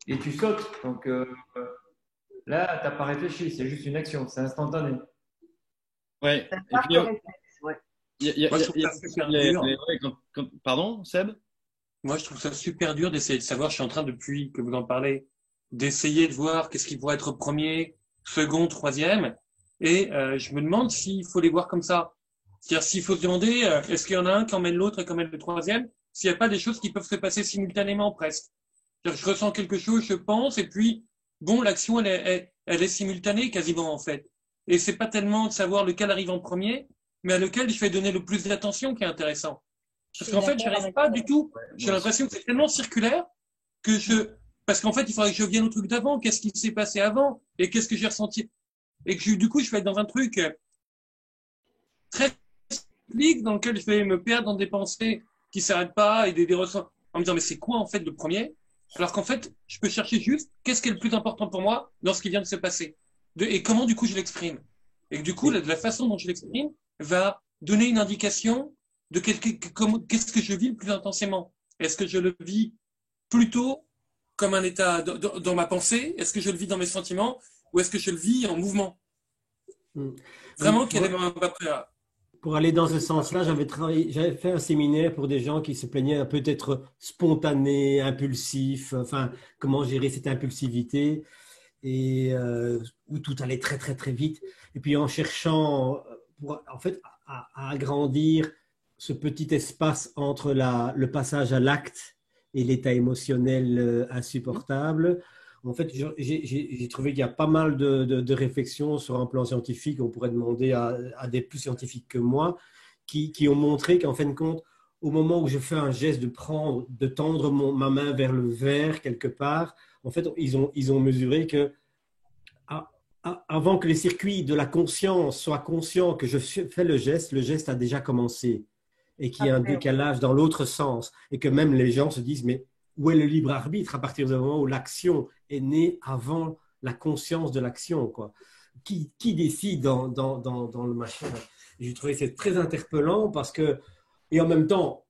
et tu sautes. Donc là, tu n'as pas réfléchi, c'est juste une action, c'est instantané. Ouais. C'est pas le réflexe, ouais. Pardon, Seb? Moi, je trouve ça super dur d'essayer de savoir, je suis en train, depuis que vous en parlez, d'essayer de voir qu'est-ce qui pourrait être premier, second, troisième. Et je me demande s'il faut les voir comme ça. C'est-à-dire s'il faut se demander, est-ce qu'il y en a un qui emmène l'autre et qui emmène le troisième, s'il n'y a pas des choses qui peuvent se passer simultanément presque. C'est-à-dire que je ressens quelque chose, je pense, et puis, bon, l'action, elle est simultanée quasiment en fait. Et c'est pas tellement de savoir lequel arrive en premier, mais à lequel je vais donner le plus d'attention qui est intéressant. Parce qu'en fait, je n'arrive pas du tout. J'ai l'impression que c'est tellement circulaire parce qu'en fait, il faudrait que je vienne au truc d'avant. Qu'est-ce qui s'est passé avant? Et qu'est-ce que j'ai ressenti? Et que du coup, je vais être dans un truc très cyclique dans lequel je vais me perdre dans des pensées qui s'arrêtent pas et des ressentis en me disant, mais c'est quoi, en fait, le premier? Alors qu'en fait, je peux chercher juste qu'est-ce qui est le plus important pour moi dans ce qui vient de se passer. Et comment, du coup, je l'exprime. Et que du coup, la façon dont je l'exprime va donner une indication de qu'est-ce que je vis le plus intensément. Est-ce que je le vis plutôt comme un état dans ma pensée? Est-ce que je le vis dans mes sentiments? Ou est-ce que je le vis en mouvement? Vraiment, quel est mon après? Pour aller dans ce sens-là, j'avais fait un séminaire pour des gens qui se plaignaient d'être spontanés, impulsifs, enfin, comment gérer cette impulsivité, et où tout allait très, très, très vite. Et puis en cherchant, en fait, à agrandir ce petit espace entre le passage à l'acte et l'état émotionnel insupportable. En fait, j'ai trouvé qu'il y a pas mal de réflexions sur un plan scientifique. On pourrait demander à des plus scientifiques que moi qui ont montré qu'en fin de compte, au moment où je fais un geste de tendre ma main vers le verre quelque part, en fait, ils ont mesuré que avant que les circuits de la conscience soient conscients que je fais le geste a déjà commencé et qu'il y a un décalage dans l'autre sens et que même les gens se disent mais où est le libre arbitre à partir du moment où l'action est née avant la conscience de l'action, quoi. Qui décide dans le machin? J'ai trouvé c'est très interpellant parce que, et en même temps,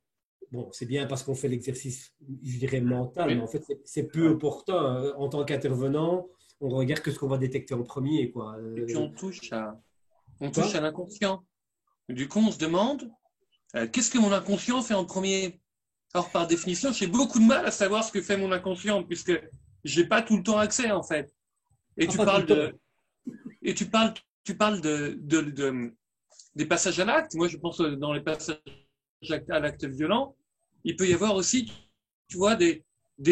bon, c'est bien parce qu'on fait l'exercice, je dirais, mental, mais en fait, c'est peu opportun. En tant qu'intervenant, on regarde que ce qu'on va détecter en premier, quoi. Et puis on touche à l'inconscient. Du coup, on se demande, qu'est-ce que mon inconscient fait en premier? Alors, par définition, j'ai beaucoup de mal à savoir ce que fait mon inconscient, puisque j'ai pas tout le temps accès, en fait. Et tu parles des passages à l'acte. Moi, je pense dans les passages à l'acte violent, il peut y avoir aussi, tu vois, des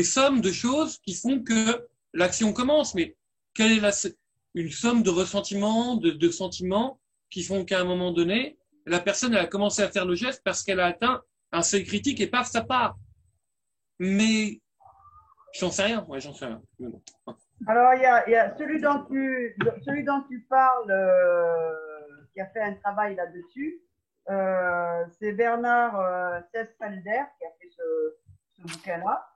sommes de choses qui font que l'action commence. Mais quelle est une somme de ressentiments, de sentiments qui font qu'à un moment donné, la personne elle a commencé à faire le geste parce qu'elle a atteint un seuil critique et paf, ça part. Mais j'en sais rien. Ouais, j'en sais rien. Alors, il y a celui dont tu parles, qui a fait un travail là-dessus. C'est Bernard Sesfelder qui a fait ce bouquin-là.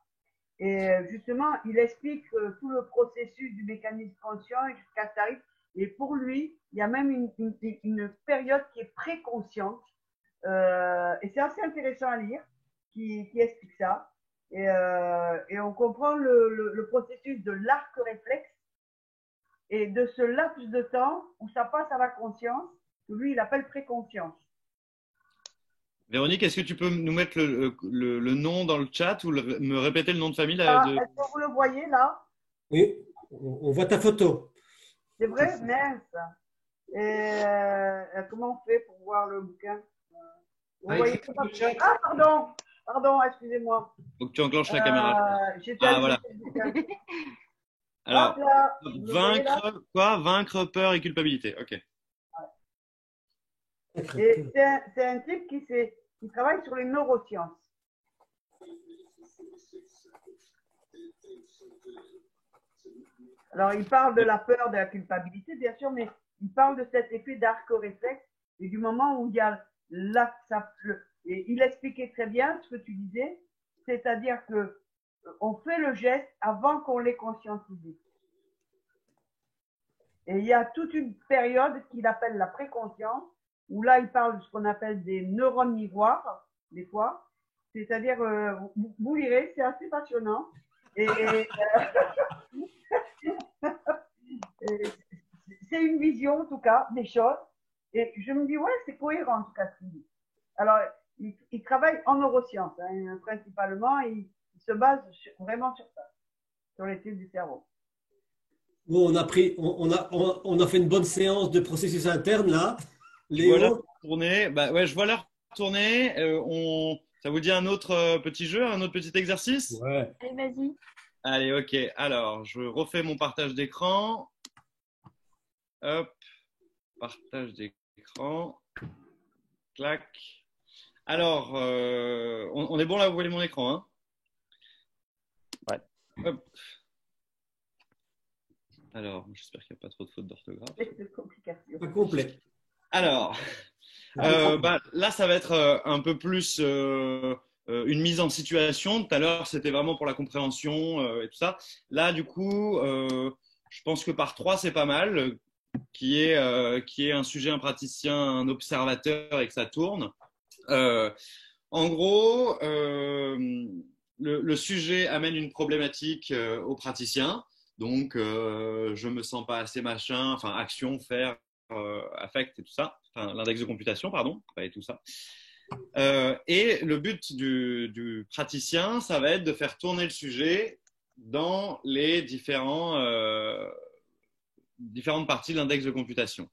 Et justement, il explique tout le processus du mécanisme conscient jusqu'à ce que ça arrive. Et pour lui, il y a même une période qui est préconsciente. Et c'est assez intéressant à lire, qui explique ça. Et on comprend le processus de l'arc réflexe et de ce laps de temps où ça passe à la conscience, que lui, il appelle préconscience. Véronique, est-ce que tu peux nous mettre le nom dans le chat ou me répéter le nom de famille Est-ce que vous le voyez là? Oui, on voit ta photo. C'est vrai? Mince. Et comment on fait pour voir le bouquin? Vous voyez pas? Ah, pardon, excusez-moi. Faut que tu enclenches la caméra. Ah, voilà. Alors, Hop là, vous le voyez là quoi? Vaincre peur et culpabilité. Ok. Et c'est un type qui travaille sur les neurosciences. Alors, il parle de la peur, de la culpabilité, bien sûr, mais il parle de cet effet d'arc-réflexe et du moment où il y a et il expliquait très bien ce que tu disais, c'est-à-dire que on fait le geste avant qu'on l'ait conscientisé. Et il y a toute une période qu'il appelle la préconscience, où là, il parle de ce qu'on appelle des neurones miroirs, des fois. C'est-à-dire, vous lirez, c'est assez passionnant. Et c'est une vision, en tout cas, des choses. Et je me dis, ouais, c'est cohérent, en tout cas, ce qu'il dit. Alors, il travaille en neurosciences, hein, principalement. Il se base vraiment sur ça, sur l'étude du cerveau. Bon, on a fait une bonne séance de processus interne là. Léo. Voilà, Léo, bah ouais, je vois l'heure tourner. Ça vous dit un autre petit jeu, un autre petit exercice? ouais. Allez, vas-y. Allez, ok. Alors, je refais mon partage d'écran. Hop, partage d'écran. Clac. Alors, on est bon là, vous voyez mon écran, hein? Ouais. Hop. Alors, j'espère qu'il n'y a pas trop de fautes d'orthographe. Pas complet. Alors, là, ça va être un peu plus une mise en situation. Tout à l'heure, c'était vraiment pour la compréhension et tout ça. Là, du coup, je pense que par 3, c'est pas mal. Qui est un sujet, un praticien, un observateur et que ça tourne. En gros, le sujet amène une problématique au praticien. Donc, je me sens pas assez machin, enfin, action, faire, affect et tout ça. Enfin, l'index de computation, pardon, et tout ça. Et le but du praticien, ça va être de faire tourner le sujet dans les différentes parties de l'index de computation.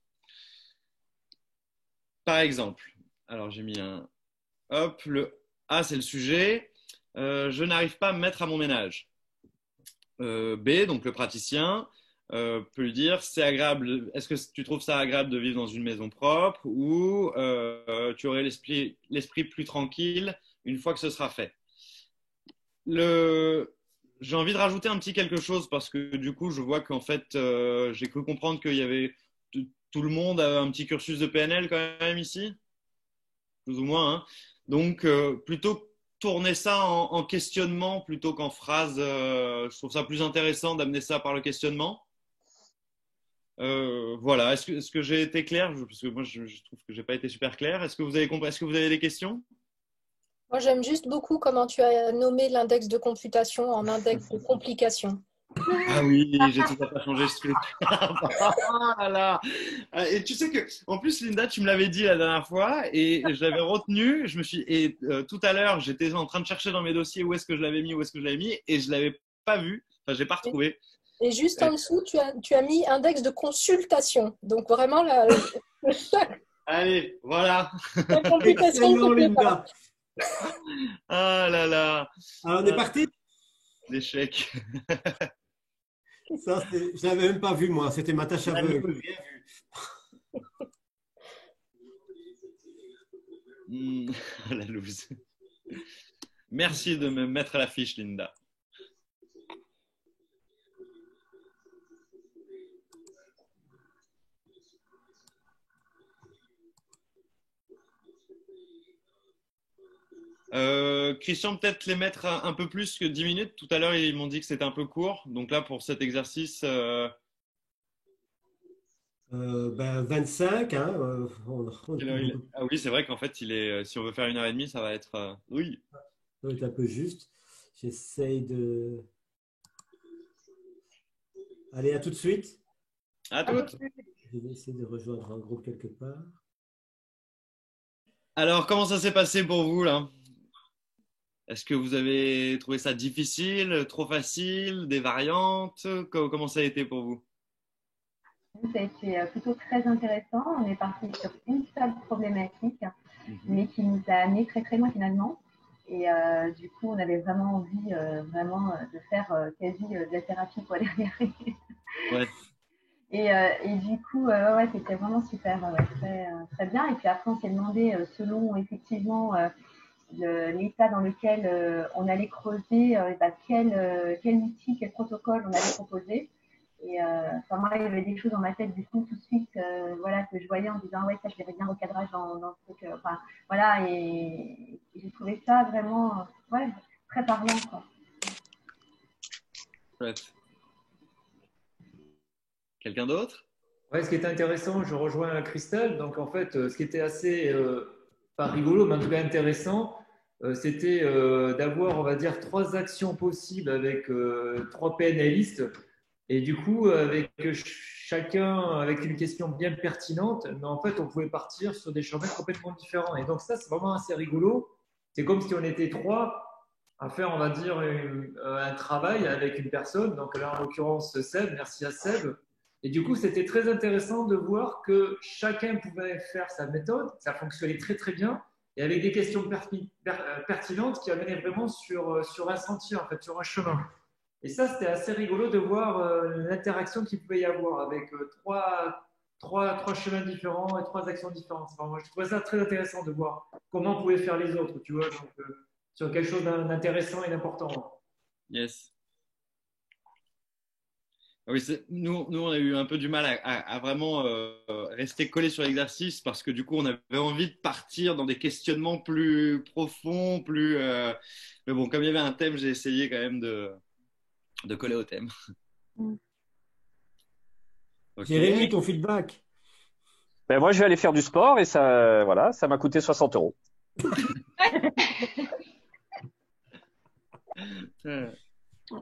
Par exemple, alors j'ai mis un... Hop, le A, c'est le sujet. Je n'arrive pas à me mettre à mon ménage. B, donc le praticien, peut lui dire, c'est agréable. Est-ce que tu trouves ça agréable de vivre dans une maison propre ou tu aurais l'esprit plus tranquille une fois que ce sera fait? J'ai envie de rajouter un petit quelque chose parce que du coup, je vois qu'en fait, j'ai cru comprendre qu'il y avait tout le monde a un petit cursus de PNL quand même ici, plus ou moins, hein. Donc, plutôt tourner ça en questionnement plutôt qu'en phrase. Je trouve ça plus intéressant d'amener ça par le questionnement. Voilà. Est-ce que j'ai été clair? Parce que moi, je trouve que j'ai pas été super clair. Est-ce que vous avez compris? Est-ce que vous avez des questions? Moi, j'aime juste beaucoup comment tu as nommé l'index de computation en index de complication. Ah oui, j'ai tout à fait changé ce truc. Oh là là. Et tu sais que, en plus, Linda, tu me l'avais dit la dernière fois et je l'avais retenu. Tout à l'heure, j'étais en train de chercher dans mes dossiers où est-ce que je l'avais mis, et je l'avais pas vu. Enfin, j'ai pas retrouvé. Et juste en dessous, tu as mis index de consultation. Donc vraiment, Allez, voilà. La computation. Excellent, Linda. Ah là là. Alors, on est parti? L'échec. Ça, je l'avais même pas vu, moi. C'était ma tâche aveugle. La loose. Merci de me mettre à la fiche, Linda. Christian, peut-être les mettre un peu plus que 10 minutes. Tout à l'heure, ils m'ont dit que c'était un peu court. Donc là, pour cet exercice... 25, hein, Ah oui, c'est vrai qu'en fait, si on veut faire 1h30, ça va être... Oui. Ça va être un peu juste. J'essaye de... Allez, à tout de suite. À toutes. Je vais essayer de rejoindre un groupe quelque part. Alors, comment ça s'est passé pour vous, là? Est-ce que vous avez trouvé ça difficile, trop facile, des variantes? Comment ça a été pour vous? Ça a été plutôt très intéressant. On est parti sur une seule problématique, mais qui nous a amené très très loin finalement. Et du coup, on avait vraiment envie de faire quasi de la thérapie pour aller regarder. Ouais. Et du coup, ouais, c'était vraiment super, ouais, très bien. Et puis après, on s'est demandé, selon effectivement l'état dans lequel on allait creuser, quel outil, quel protocole on allait proposer. Et enfin, moi, il y avait des choses dans ma tête du coup tout de suite, voilà, que je voyais en disant ouais, ça, je verrais bien recadrage dans ce truc. Enfin, voilà, et j'ai trouvé ça vraiment, ouais, très parlant, quoi. Chouette. Quelqu'un d'autre? Ouais, ce qui est intéressant, je rejoins Christelle. Donc, en fait, ce qui était assez, pas rigolo, mais en tout cas intéressant, c'était d'avoir, on va dire, 3 actions possibles avec 3 PNListes. Et du coup, avec chacun, avec une question bien pertinente, mais en fait, on pouvait partir sur des chemins complètement différents. Et donc, ça, c'est vraiment assez rigolo. C'est comme si on était 3 à faire, on va dire, un travail avec une personne. Donc, là, en l'occurrence, Seb, merci à Seb. Et du coup, c'était très intéressant de voir que chacun pouvait faire sa méthode. Ça fonctionnait très, très bien. Et avec des questions pertinentes qui amenaient vraiment sur un sentier, en fait, sur un chemin. Et ça, c'était assez rigolo de voir l'interaction qu'il pouvait y avoir avec trois chemins différents et 3 actions différentes. Enfin, moi, je trouvais ça très intéressant de voir comment on pouvait faire les autres, tu vois, donc, sur quelque chose d'intéressant et d'important. Yes. Oui, nous, on a eu un peu du mal à vraiment rester collé sur l'exercice parce que du coup, on avait envie de partir dans des questionnements plus profonds, plus. Mais bon, comme il y avait un thème, j'ai essayé quand même de coller au thème. Okay. Jérémy, ton feedback? Ben moi, je vais aller faire du sport et ça, voilà, ça m'a coûté 60 €.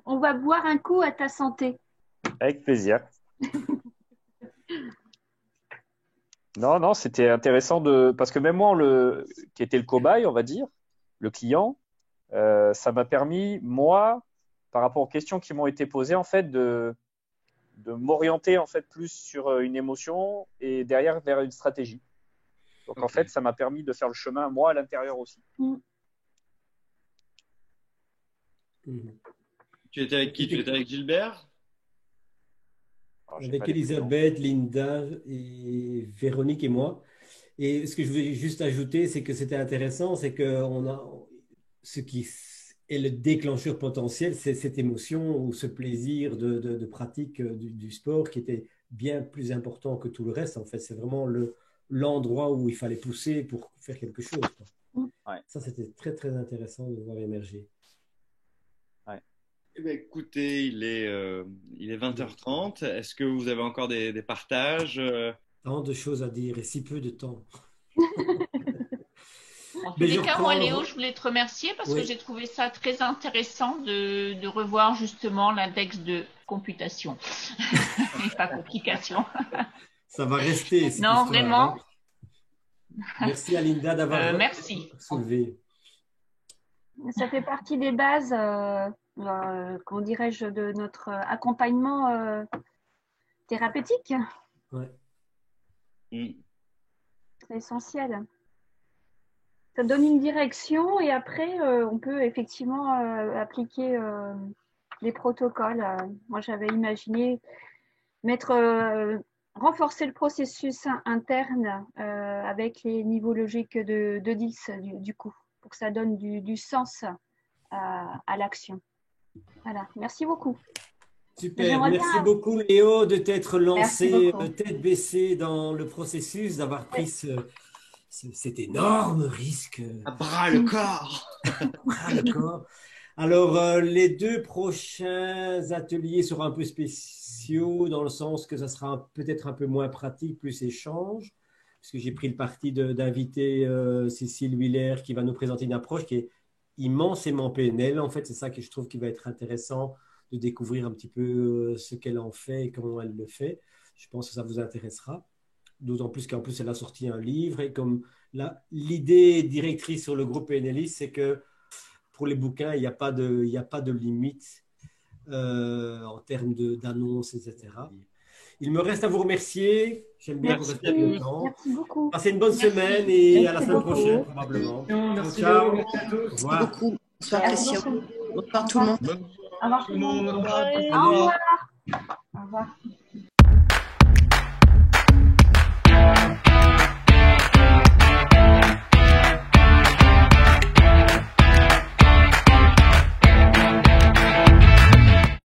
On va boire un coup à ta santé. Avec plaisir. Non, c'était intéressant parce que même moi, qui était le cobaye, on va dire, le client, ça m'a permis, moi, par rapport aux questions qui m'ont été posées, en fait, de m'orienter en fait plus sur une émotion et derrière vers une stratégie. Donc okay. En fait, ça m'a permis de faire le chemin moi à l'intérieur aussi. Tu étais avec qui? Tu étais avec Gilbert? Avec Elisabeth, Linda et Véronique et moi. Et ce que je voulais juste ajouter, c'est que c'était intéressant, c'est que ce qui est le déclencheur potentiel, c'est cette émotion ou ce plaisir de pratique du sport qui était bien plus important que tout le reste. En fait, c'est vraiment l'endroit où il fallait pousser pour faire quelque chose, quoi. Ouais. Ça, c'était très, très intéressant de voir émerger. Ouais. Eh bien, écoutez, il est 20h30. Est-ce que vous avez encore des partages? Tant de choses à dire et si peu de temps. En tous les cas, moi, Léo, je voulais te remercier parce que j'ai trouvé ça très intéressant de revoir justement l'index de computation et pas complication. Ça va rester. Non, vraiment. Merci à Linda d'avoir soulevé. Ça fait partie des bases, comment dirais-je, de notre accompagnement thérapeutique. Ouais. C'est essentiel. Ça donne une direction et après, on peut effectivement appliquer des protocoles. Moi, j'avais imaginé renforcer le processus interne avec les niveaux logiques de 10 du coup, pour que ça donne du sens à l'action. Voilà, merci beaucoup. Super, merci beaucoup Léo de t'être lancé tête baissée dans le processus, d'avoir pris cet énorme risque. À bras le corps. Bras le corps. Alors, les 2 prochains ateliers seront un peu spéciaux dans le sens que ça sera peut-être un peu moins pratique, plus échange, parce que j'ai pris le parti d'inviter Cécile Willer qui va nous présenter une approche qui est immensément PNL. En fait, c'est ça que je trouve qui va être intéressant de découvrir un petit peu ce qu'elle en fait et comment elle le fait. Je pense que ça vous intéressera. D'autant plus qu'en plus, elle a sorti un livre. Et comme l'idée directrice sur le groupe PNLI, c'est que pour les bouquins, il n'y a pas de limite en termes d'annonces, etc. Il me reste à vous remercier. J'aime bien vous rester le temps. Merci beaucoup. Passez une bonne semaine et à la semaine prochaine, probablement. Merci ciao. beaucoup. Au Merci revoir. beaucoup. Bonsoir, Christian. Bonsoir tout le monde. Au revoir tout le monde. Au revoir. Au revoir. Au revoir.